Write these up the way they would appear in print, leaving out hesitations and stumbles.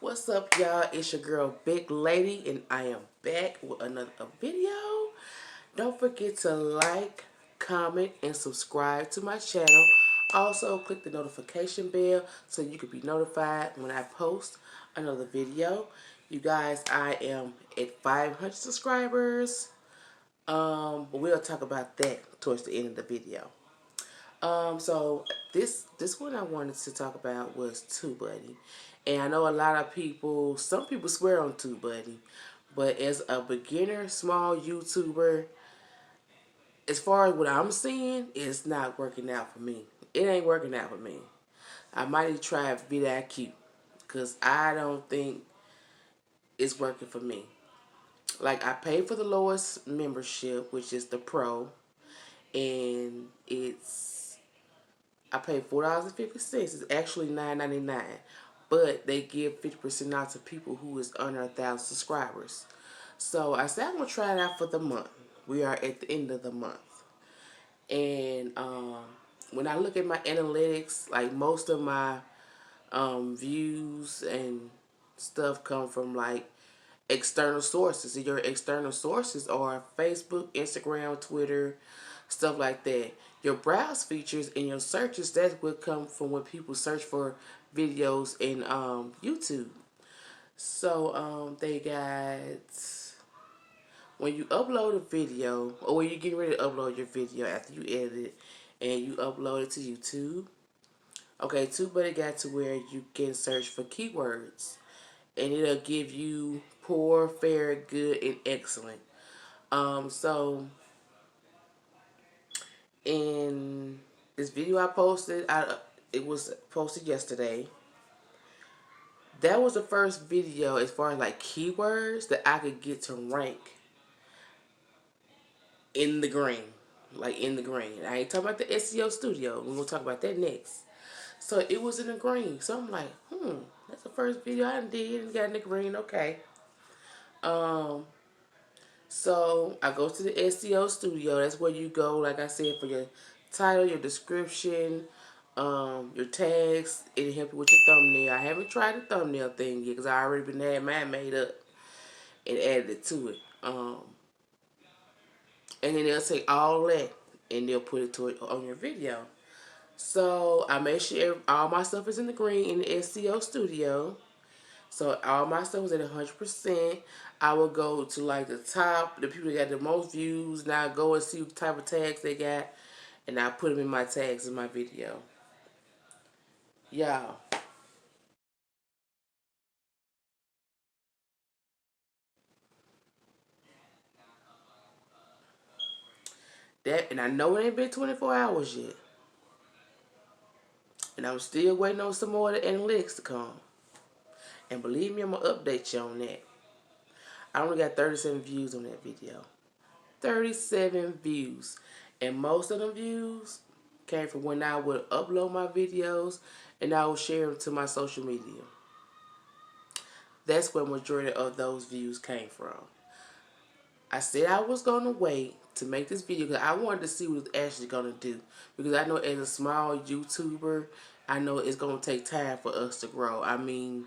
What's up, y'all? It's your girl, Big Lady, and I am back with another video. Don't forget to like, comment, and subscribe to my channel. Also, click the notification bell so you can be notified when I post another video. You guys, I am at 500 subscribers. But we'll talk about that towards the end of the video. So this one I wanted to talk about was TUBEBUDDY. And I know a lot of people, some people swear on TUBEBUDDY, but as a beginner, small YouTuber, as far as what I'm seeing, it's not working out for me. It ain't working out for me. I might need to try vidIQ because I don't think it's working for me. Like, I paid for the lowest membership, which is the Pro, and I paid $4.50. It's actually $9.99, but they give 50% out to people who is under 1,000 subscribers. So I said I'm gonna try it out for the month. We are at the end of the month, and when I look at my analytics, like most of my views and stuff come from like external sources. And your external sources are Facebook, Instagram, Twitter, stuff like that. Your browse features and your searches, that would come from when people search for videos in YouTube. So they got, when you upload a video, or when you get ready to upload your video after you edit it and you upload it to YouTube, okay, TubeBuddy got to where you can search for keywords and it'll give you poor, fair, good, and excellent. So in this video I posted, it was posted yesterday. That was the first video as far as like keywords that I could get to rank in the green. Like in the green. I ain't talking about the SEO studio. We're going to talk about that next. So it was in the green. So I'm like, that's the first video I did and got in the green. Okay. So I go to the SEO studio. That's where you go, like I said, for your title, your description, your tags. It'll help you with your thumbnail. I haven't tried the thumbnail thing yet because I already been had mine made up and added it to it. And then they'll take all that and they'll put it to it on your video. So I make sure all my stuff is in the green in the SEO studio. So all my stuff was at 100%. I will go to like the top, the people that got the most views. Now I go and see what type of tags they got, and I put them in my tags in my video. Y'all, that, and I know it ain't been 24 hours yet, and I'm still waiting on some more of the analytics to come. And believe me, I'm gonna update you on that. I only got 37 views on that video. 37 views. And most of them views came from when I would upload my videos and I would share them to my social media. That's where majority of those views came from. I said I was going to wait to make this video because I wanted to see what it's actually going to do. Because I know as a small YouTuber, I know it's going to take time for us to grow. I mean,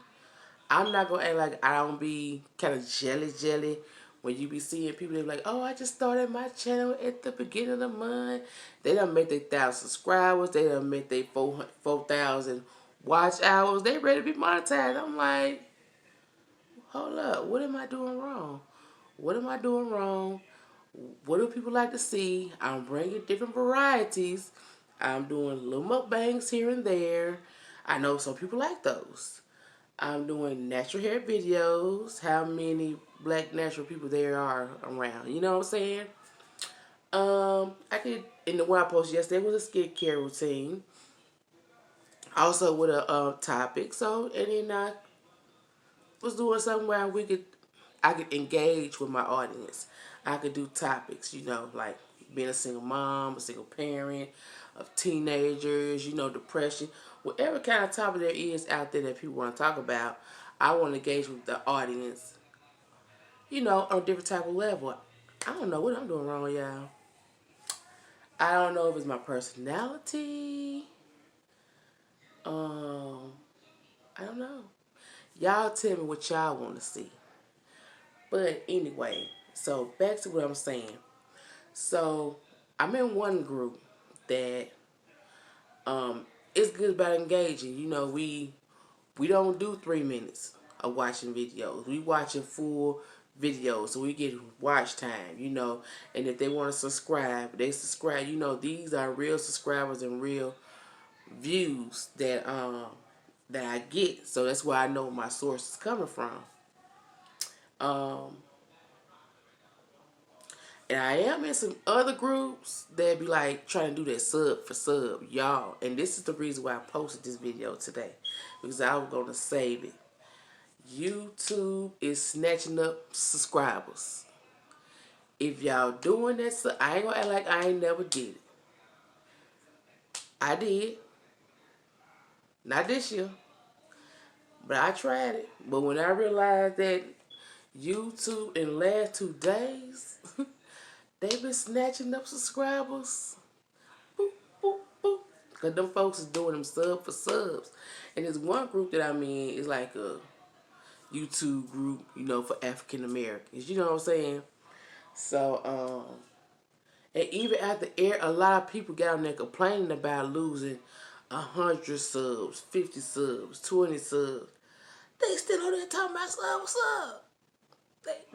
I'm not going to act like I don't be kind of jelly when you be seeing people that be like, oh, I just started my channel at the beginning of the month. They done met their 1,000 subscribers. They done met their 4,000 watch hours. They ready to be monetized. I'm like, hold up. What am I doing wrong? What am I doing wrong? What do people like to see? I'm bringing different varieties. I'm doing little mukbangs here and there. I know some people like those. I'm doing natural hair videos. How many black natural people there are around. You know what I'm saying? I did, in the one I posted yesterday was a skincare routine. Also with a topic. So, and then I was doing something where I could engage with my audience. I could do topics, you know, like being a single mom, a single parent, of teenagers, you know, depression, whatever kind of topic there is out there that people want to talk about. I want to engage with the audience, you know, on a different type of level. I don't know what I'm doing wrong, y'all. I don't know if it's my personality. I don't know. Y'all tell me what y'all want to see. But anyway, so back to what I'm saying. So I'm in one group that it's good about engaging. You know, we don't do 3 minutes of watching videos. We watching full videos, so we get watch time, you know. And if they want to subscribe, they subscribe. You know, these are real subscribers and real views that I get. So that's where I know my source is coming from. Um, and I am in some other groups that be like trying to do that sub for sub, y'all. And this is the reason why I posted this video today, because I was gonna save it. YouTube is snatching up subscribers. If y'all doing that, so I ain't gonna act like I ain't never did it. I did. Not this year. But I tried it. But when I realized that YouTube in the last 2 days, they've been snatching up subscribers. Boop, boop, boop. Because them folks is doing them sub for subs. And there's one group that I'm in, is like a YouTube group, you know, for African Americans. You know what I'm saying? So, and even after air, a lot of people got on there complaining about losing 100 subs, 50 subs, 20 subs. They still on there talking about what's up.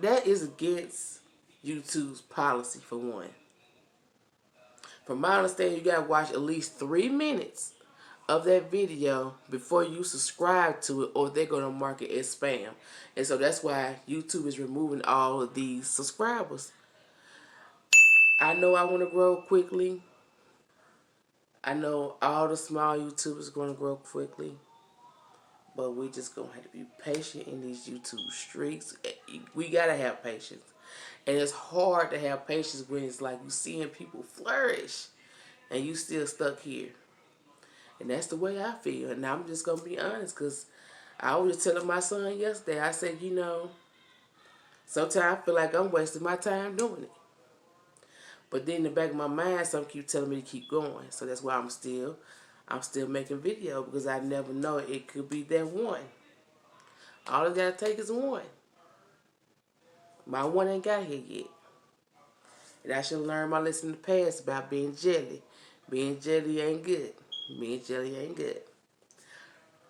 That is against YouTube's policy, for one. From my understanding, you gotta watch at least 3 minutes of that video before you subscribe to it, or they're gonna mark it as spam. And so that's why YouTube is removing all of these subscribers. I know I want to grow quickly. I know all the small YouTubers are going to grow quickly. But we just going to have to be patient in these YouTube streets. We got to have patience. And it's hard to have patience when it's like you seeing people flourish and you still stuck here. And that's the way I feel. And I'm just going to be honest, because I was just telling my son yesterday, I said, you know, sometimes I feel like I'm wasting my time doing it. But then in the back of my mind, something keep telling me to keep going. So that's why I'm still making video, because I never know, it could be that one. All it gotta take is one. My one ain't got here yet. And I should learn my lesson in the past about being jelly. Being jelly ain't good. Being jelly ain't good.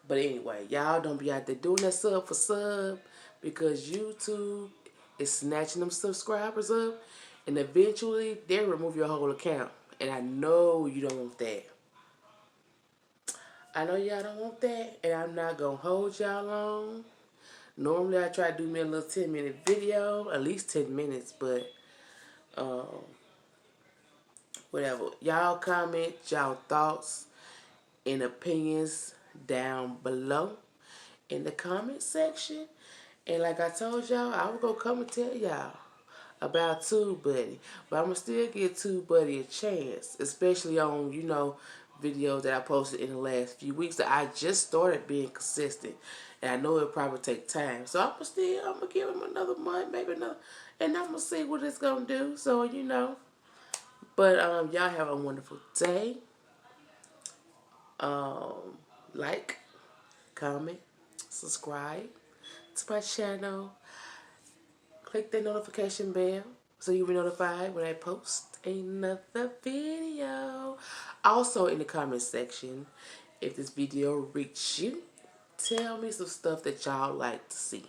But anyway, y'all don't be out there doing that sub for sub, because YouTube is snatching them subscribers up, and eventually they'll remove your whole account. And I know you don't want that. I know y'all don't want that, and I'm not going to hold y'all long. Normally I try to do me a little 10-minute video, at least 10 minutes, but whatever. Y'all comment y'all thoughts and opinions down below in the comment section. And like I told y'all, I was going to come and tell y'all about TubeBuddy. But I'm going to still give TubeBuddy a chance, especially on, you know, videos that I posted in the last few weeks that I just started being consistent. And I know it'll probably take time. So I'm going to give him another month, maybe another, and I'm going to see what it's going to do. So, you know. But y'all have a wonderful day. Like, comment, subscribe to my channel. Click the notification bell so you'll be notified when I post another video. Also in the comment section, if this video reached you, tell me some stuff that y'all like to see.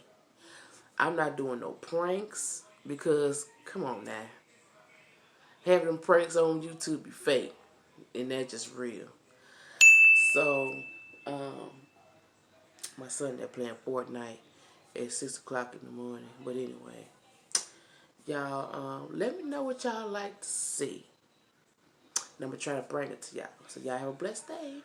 I'm not doing no pranks, because, come on now. Having them pranks on YouTube be fake, and that's just real. So, my son, they're playing Fortnite at 6 o'clock in the morning. But anyway, y'all, let me know what y'all like to see. And I'm going to try to bring it to y'all. So y'all have a blessed day.